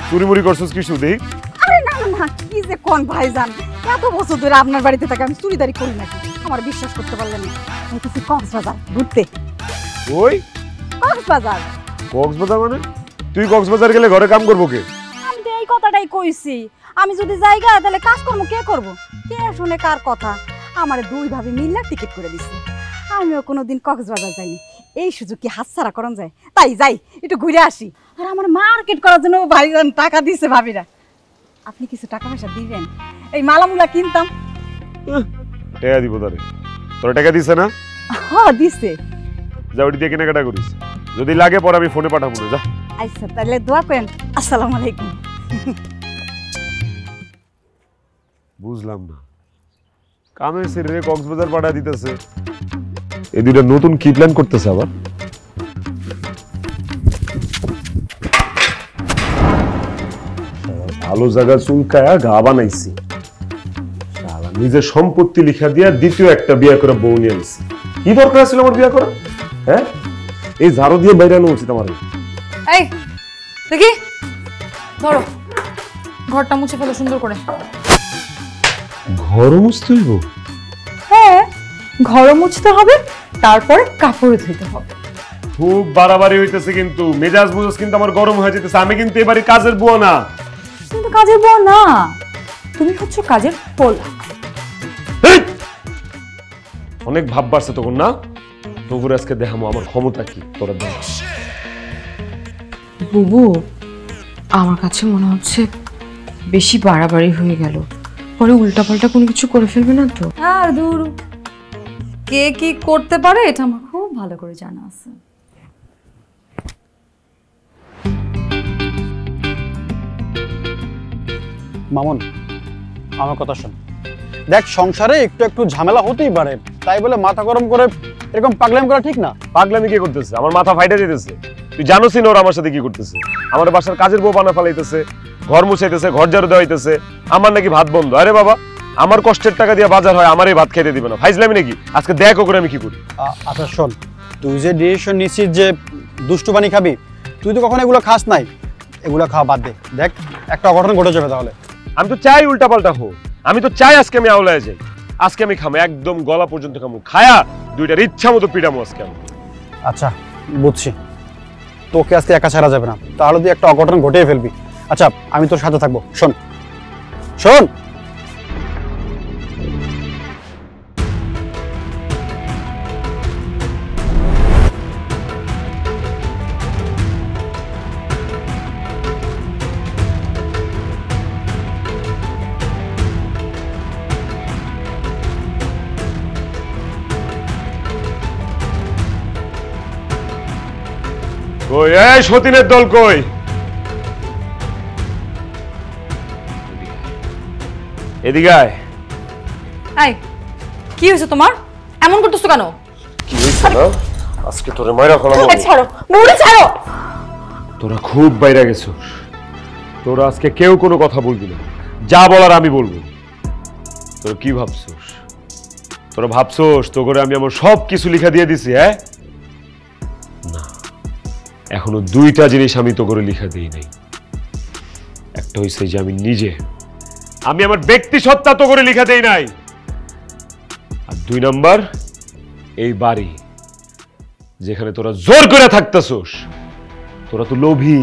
চুরি মুড়ি করছিস কিছু দেই? আরে না না না, কি যে কোন ভাইজান, এত বছর ধরে আপনার বাড়িতে থাকি, আমি চুরিদারি করি নাকি? আমার বিশ্বাস করতে পারলেন না। আমি কিছু কক্সবাজার ঘুরতে। ওই কক্সবাজার? কক্সবাজার মানে? তুই কক্সবাজার গেলে ঘরে কাম করবো কে? আমি তো এই কথাটাই কইছি, আমি যদি জায়গা তাহলে কাজকর্ম কে করব? কে শুনে কার কথা? আমার 2 ভাবে মিল্লা টিকিট করে দিছি। আমিও কোনোদিন কক্সবাজার যাইনি, এই সুযোগ কি হাতছাড়া করন যায়? তাই যাই, একটু ঘুরে আসি। আর আমার মার্কেট করার জন্য ভাইজান টাকা দিছে ভাবিরা। আপনি কিছু টাকা পয়সা দিবেন? এই মালামুলা কিনতাম। টাকা দিব তারে? তোর টাকা দিছে না? হ্যাঁ দিছে। যা ওটি দিয়ে কেনাকাটা করিস, যদি লাগে পরে আমি ফোনে পাঠাবো না। যা। আচ্ছা তাহলে দোয়া করেন। আসসালামু আলাইকুম। বুঝলাম না, কামের শরীরে কক্সবাজার পাঠা দিতেছে, এই দুইটা নতুন কি প্ল্যান করতেছে আবার? ভালো জায়গা চুলকায়া গা বানাইছি, নিজের সম্পত্তি লিখা দিয়া দ্বিতীয় একটা বিয়ে করে বউ নিয়ে আনছি। কি দরকার ছিল আমার বিয়ে করা? হ্যাঁ, এই ঝাড়ু দিয়ে বাইরে আনা উচিত আমার। এই দেখি, ধরো ঘরটা মুছে ফেলো সুন্দর করে। ঘর মুছতে হইব? হ্যাঁ, ঘর মুছতে হবে, তারপরে কাপড় ধুইতে হবে। খুব বাড়াবাড়ি হইতেছে কিন্তু, মেজাজ বুঝাস কিন্তু আমার গরম হয়ে যেতেছে। আমি কিন্তু এবারে কাজের বুয়া না। কিন্তু কাজের বুয়া না, তুমি হচ্ছে কাজের পোলা। অনেক ভাব বাড়ছে তখন না? তবুর আজকে দেখামো আমার ক্ষমতা কি তোরা দেখ। বুবু, আমার কাছে মনে হচ্ছে বেশি বাড়াবাড়ি হয়ে গেল, পরে উল্টাপাল্টা কোনো কিছু করে ফেলবে না তো? আর দূর, কে কি করতে পারে এটা আমার খুব ভালো করে জানা আছে। মামুন, আমার কথা শোন। দেখ, সংসারে একটু একটু ঝামেলা হতেই পারে, তাই বলে মাথা গরম করে এরকম পাগলামি করা ঠিক না। পাগলামি কে করতেছে? আমার মাথা ফাইটা যেতেছে। তুই জানোস না ওরা আমার সাথে কি করতেছে? আমার বাসার কাজের বউ বানা ফেলাইতেছে, ঘর মুছাইতেছে, ঘর ঝাড়ু দেওয়াইতেছে, আমার নাকি ভাত বন্ধ। আরে বাবা, আমার কষ্টের টাকা দিয়ে বাজার হয়, আমারই ভাত খেতে দিবে না, ফাইজলামি নাকি? আজকে দেখো করে আমি কি করি। আচ্ছা শোন, তুই যে ডিসিশন নিচ্ছিস যে দুষ্টু পানি খাবি, তুই তো কখনো এগুলো খাস নাই, এগুলো খাওয়া বাদ দে। দেখ, একটা অঘটন ঘটে যাবে তাহলে। আমি তো চাই উল্টা পাল্টা হোক, আমি তো চাই আজকে আমি আওলায় যাই। আজকে আমি খামো, একদম গলা পর্যন্ত খামো, খায়া দুইটার ইচ্ছা মতো পিটামো আজকে আমি। আচ্ছা বুঝছি, তোকে আজকে একা ছাড়া যাবে না, তাহলে তুই একটা অঘটন ঘটিয়ে ফেলবি। আচ্ছা আমি তোর সাথে থাকবো, শোন শোন। কই এই সতীনের দল কই? এদিকে আয়। এই কি হয়েছে তোমার? এমন করতেছো কেন? কি হইছে না? আজকে তোরে মাইরা ফেলাবো। ছাড়ো বউরে, ছাড়ো। তোরা খুব বাইরে গেছিস, তোরা আজকে কেউ কোনো কথা বলবি না, যা বলার আমি বলবো। তোরা কি ভাবছিস? তোরা ভাবছিস তো করে আমি আমার সব কিছু লিখা দিয়ে দিছি? হ্যাঁ না, এখনো দুইটা জিনিস আমি তো করে লিখা দিই নাই। একটা হইছে যে আমি নিজে, আমি আমার ব্যক্তি সত্তা তো করে লিখা দেই নাই। আর 2 নাম্বার, এই বাড়ি যেখানে তোরা জোর করে থাকতেছস, তোরা তো লোভী।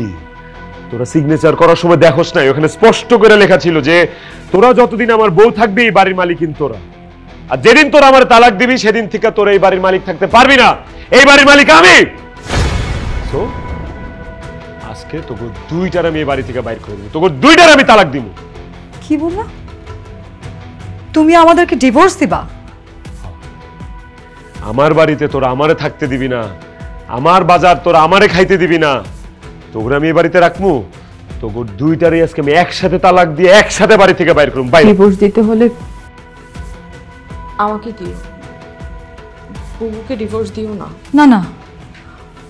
তোরা সিগনেচার করার সময় দেখোস নাই, ওখানে স্পষ্ট করে লেখা ছিল যে তোরা যতদিন আমার বউ থাকবি এই বাড়ির মালিকিন তোরা, আর যেদিন তোরা আমার তালাক দিবি সেদিন থেকে তোরা এই বাড়ির মালিক থাকতে পারবি না, এই বাড়ির মালিক আমি। সো আজকে তোকে দুইটার আমি এই বাড়ি থেকে বাইর করে দিব, তোকে দুইটার আমি তালাক দিব। কি বললা? তুমি আমাদেরকে ডিভোর্স দিবা? আমার বাড়িতে তোরা আমারে থাকতে দিবি না, আমার বাজার তোরা আমারে খাইতে দিবি না, তোকে আমি এই বাড়িতে রাখবো। তোকে দুইটারই আজকে আমি একসাথে তালাক দিয়ে একসাথে বাড়ি থেকে বাইর করব। ডিভোর্স দিতে হলে আমাকে দিও, বুবুকে ডিভোর্স দিও না। না না,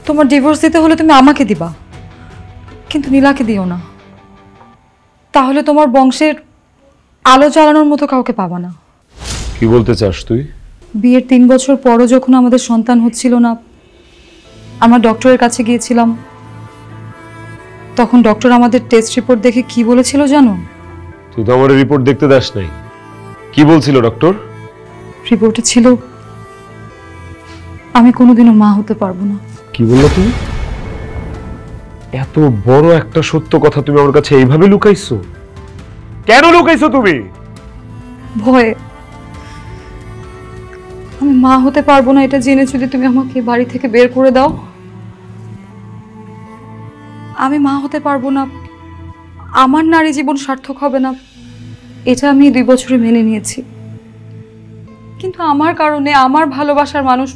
তোমার ডিভোর্স দিতে হলে তুমি আমাকে দিবা, কিন্তু নীলাকে দিও না। তাহলে তোমার বংশের আলো জ্বালানোর মতো কাউকে পাবা না। কি বলতে চাস তুই? বিয়ের 3 বছর পরও যখন আমাদের সন্তান হচ্ছিল না, আমরা ডক্টরের কাছে গিয়েছিলাম। তখন ডক্টর আমাদের টেস্ট রিপোর্ট দেখে কি বলেছিল জানো? তুই তো আমার রিপোর্ট দেখতে দাস নাই। কি বলছিল ডক্টর? রিপোর্টে ছিল আমি কোনোদিনও মা হতে পারবো না। কি বললো তুমি? এত বড় একটা সত্য কথা তুমি আমার কাছে এইভাবে লুকাইছো? কেন লুকাইছো তুমি? ভয়ে। আমি মা হতে পারবো না এটা জেনে যদি তুমি আমাকে বাড়ি থেকে বের করে দাও। আমি মা হতে পারবো না, আমার নারী জীবন সার্থক হবে না, এটা আমি 2 বছরে মেনে নিয়েছি। কিন্তু আমার কারণে আমার ভালোবাসার মানুষ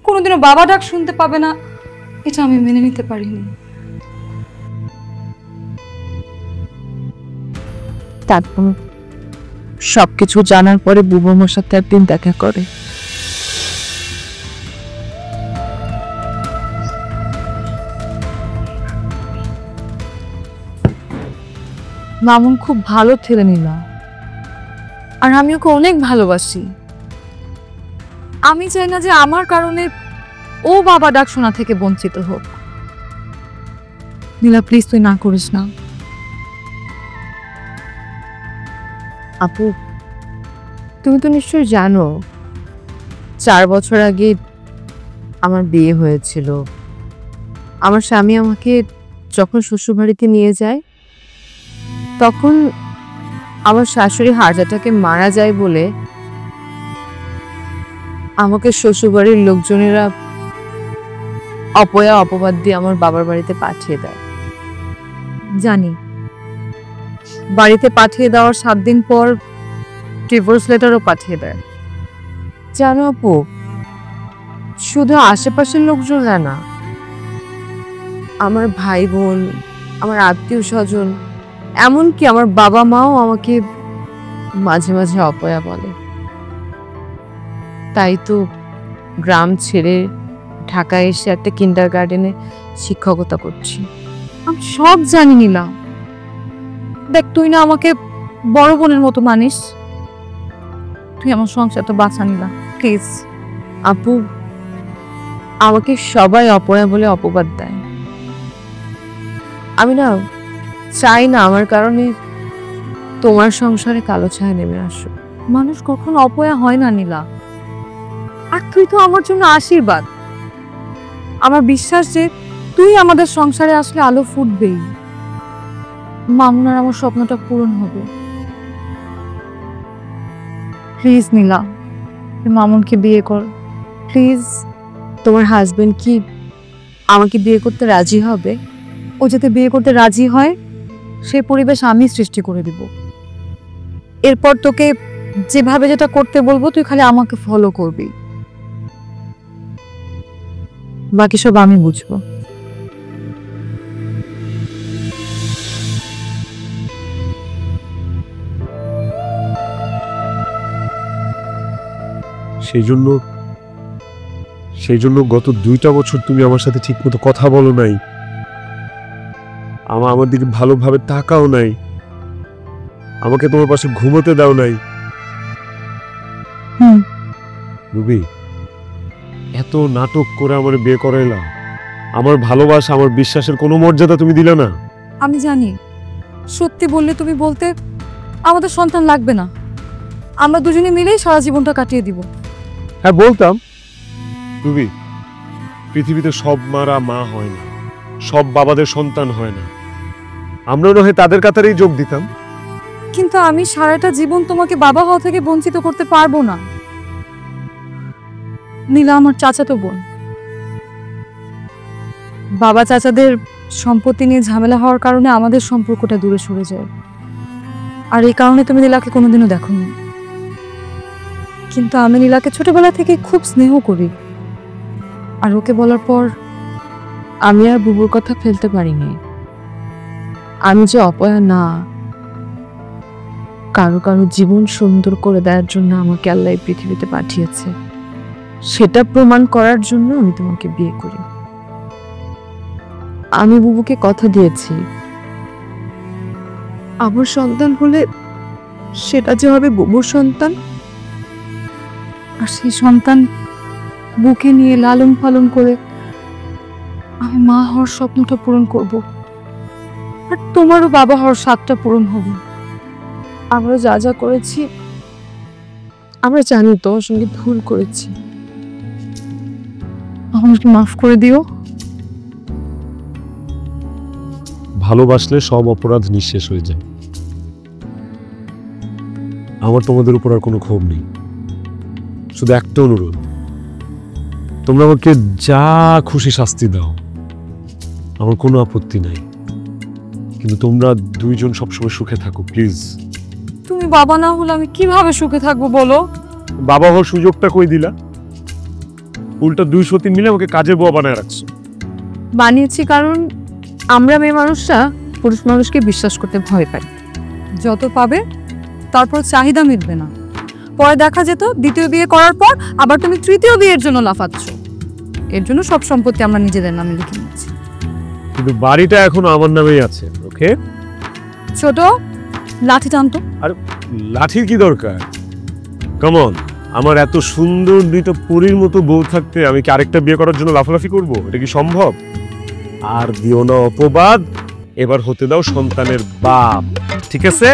কোনোদিনও বাবা ডাক শুনতে পাবে না, এটা আমি মেনে নিতে পারিনি। তারপর সবকিছু জানার পরে বুবু আমার সাথে একদিন দেখা করে। মামুন খুব ভালো ছেলে নিলা, আর আমি ওকে অনেক ভালোবাসি। আমি চাই না যে আমার কারণে ও বাবা ডাক শোনা থেকে বঞ্চিত হোক। নীলা প্লিজ তুই না করিস না। আপু, তুমি তো নিশ্চয়ই জানো 4 বছর আগে আমার বিয়ে হয়েছিল। আমার স্বামী আমাকে যখন শ্বশুরবাড়িতে নিয়ে যায়, তখন আমার শাশুড়ি হার্ট অ্যাটাকে মারা যায় বলে আমাকে শ্বশুরবাড়ির লোকজনেরা অপয়া অপবাদ দিয়ে আমার বাবার বাড়িতে পাঠিয়ে দেয়। জানি, বাড়িতে পাঠিয়ে দেওয়ার 7 দিন পর ডিভোর্স লেটারও পাঠিয়ে দেয়। জানো আপু, শুধু আশেপাশের লোকজন না, আমার ভাই বোন, আমার আত্মীয় স্বজন, এমনকি আমার বাবা মাও আমাকে মাঝে মাঝে অপয়া বলে। তাই তো গ্রাম ছেড়ে ঢাকায় এসে একটা কিন্ডারগার্টেনে শিক্ষকতা করছি। আমি সব জানি নিলাম। দেখ, তুই না আমাকে বড় বোনের মতো মানিস, তুই আমার সংসারটা বাঁচা নিলা প্লিজ। আপু, আমাকে সবাই অপয়া বলে অপবাদ দেয়। আমি না চাই না আমার কারণে তোমার সংসারে কালো ছায়া নেমে আসুক। মানুষ কখনো অপয়া হয় না নীলা। আর তুই তো আমার জন্য আশীর্বাদ। আমার বিশ্বাস যে তুই আমাদের সংসারে আসলে আলো ফুটবেই, মামুন আর আমার স্বপ্নটা পূরণ হবে। প্লিজ নীলা, তুই মামুনকে বিয়ে কর প্লিজ। তোমার হাজবেন্ড কি আমাকে বিয়ে করতে রাজি হবে? ও যাতে বিয়ে করতে রাজি হয় সেই পরিবেশ আমি সৃষ্টি করে দিব। এরপর তোকে যেভাবে যেটা করতে বলবো তুই খালি আমাকে ফলো করবি, বাকি সব আমি বুঝবো। সেই জন্য গত 2টা বছর তুমি আমার সাথে ঠিক মতো কথা বলো নাই, আমার দিকে ভালোভাবে তাকাও নাই, আমাকে তোমার পাশে ঘুমোতে দাও নাই। রুবি, এত নাটক করে আমার বিয়ে করাইলা, আমার ভালোবাসা আমার বিশ্বাসের কোনো মর্যাদা তুমি দিলে না। আমি জানি সত্যি বললে তুমি বলতে আমাদের সন্তান লাগবে না, আমরা দুজনে মিলেই সারা জীবনটা কাটিয়ে দিব। হ্যাঁ বলতাম। রুবি, পৃথিবীতে সব মারা মা হয় না, সব বাবাদের সন্তান হয় না, আমরা না হয় তাদের কাতারেই যোগ দিতাম। কিন্তু আমি সারাটা জীবন তোমাকে বাবা হওয়া থেকে বঞ্চিত করতে পারবো না। নীলা আমার চাচাতো বোন, বাবা চাচাদের সম্পত্তি নিয়ে ঝামেলা হওয়ার কারণে আমাদের সম্পর্কটা দূরে সরে যায়, আর এই কারণে তুমি নীলাকে কোনোদিনও দেখোনি। কিন্তু আমি নীলাকে ছোটবেলা থেকে খুব স্নেহ করি, আর ওকে বলার পর আমি আর বুবুর কথা ফেলতে পারিনি। আমি যে অপয়া না, কারো কারো জীবন সুন্দর করে দেওয়ার জন্য আমাকে আল্লাহ এই পৃথিবীতে পাঠিয়েছে, সেটা প্রমাণ করার জন্য আমি তোমাকে বিয়ে করি। আমি বুবুকে কথা দিয়েছি আমার সন্তান হলে সেটা যে হবে বুবুর সন্তান, আর সেই সন্তান বুকে নিয়ে লালন পালন করে আমি মা হওয়ার স্বপ্নটা পূরণ করব, আর তোমারও বাবা হওয়ার স্বাদটা পূরণ হবে। আমরা যা যা করেছি আমরা জানি তোমার সঙ্গে ভুল করেছি, আমাকে মাফ করে দিও। ভালোবাসলে সব অপরাধ নিঃশেষ হয়ে যায়। আমার তোমাদের উপর আর কোনো ক্ষোভ নেই, শুধু একটা অনুরোধ, তোমরা আমাকে যা খুশি শাস্তি দাও, আমার কোনো আপত্তি নাই, কিন্তু তোমরা দুইজন সবসময় সুখে থাকো প্লিজ। তুমি বাবা না হলে আমি কিভাবে সুখে থাকবো বলো? বাবা হওয়ার সুযোগটা কই দিলা? উল্টা 2-3 মিলে আমাকে কাজের বুয়া বানায় রাখছো। বানিয়েছি কারণ আমরা মেয়ে মানুষরা পুরুষ মানুষকে বিশ্বাস করতে ভয় পাই। যত পাবে তারপর চাহিদা মিটবে না, পরে দেখা যেত দ্বিতীয় বিয়ে করার পর আবার তুমি তৃতীয় বিয়ের জন্য লাফাচ্ছ। এর জন্য সব সম্পত্তি আমরা নিজেদের নামে লিখে নিচ্ছি, কিন্তু বাড়িটা এখনো আমার নামেই আছে। ওকে ছোট, লাঠি টানতো। আর লাঠির কি দরকার? কাম অন, আমার এত সুন্দর 2টা পরীর মতো বউ থাকতে আমি কি আরেকটা বিয়ে করার জন্য লাফালাফি করব? এটা কি সম্ভব? আর দিও না অপবাদ, এবার হতে দাও সন্তানের বাপ। ঠিক আছে?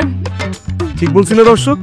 ঠিক বলছি না দর্শক?